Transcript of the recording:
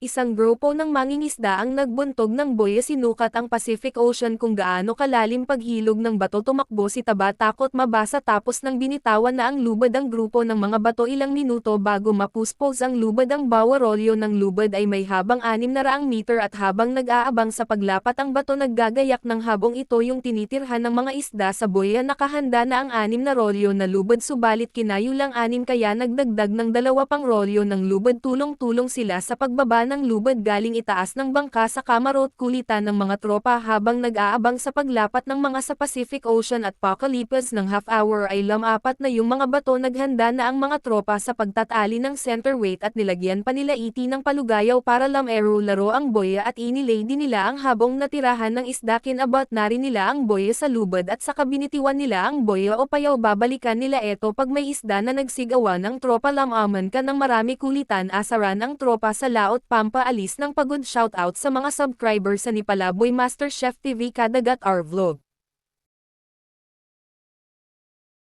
Isang grupo ng mangingisda ang nagbuntog ng buya sinukat ang Pacific Ocean kung gaano kalalim paghilog ng bato tumakbo si Taba takot mabasa tapos nang binitawan na ang lubad ang grupo ng mga bato ilang minuto bago mapuspos ang lubad ang bawarolyo ng lubad ay may habang 600 meter at habang nag-aabang sa paglapat ang bato naggagayak ng habong ito yung tinitirhan ng mga isda sa buya nakahanda na ang 6 na rolyo na lubad subalit kinayo lang 6 kaya nagdagdag ng 2 pang rolyo ng lubad tulong-tulong sila sa pagbaba ng lubad galing itaas ng bangka sa kamarot kulitan ng mga tropa habang nag-aabang sa paglapat ng mga sa Pacific Ocean at pakalipas ng half hour ay lamapat na yung mga bato naghanda na ang mga tropa sa pagtatali ng center weight at nilagyan pa nila iti ng palugayaw para lamero laro ang boya at inilay din nila ang habong natirahan ng isda kinabot na rin nila ang boya sa lubad at saka binitiwan nila ang boya o payaw babalikan nila eto pag may isda na nagsigawan ng tropa lamaman ka ng marami kulitan asaran ang tropa sa laot pampaalis ng pagod shoutout sa mga subscribers sa Nipalaboy Master Chef TV Kadagat our vlog.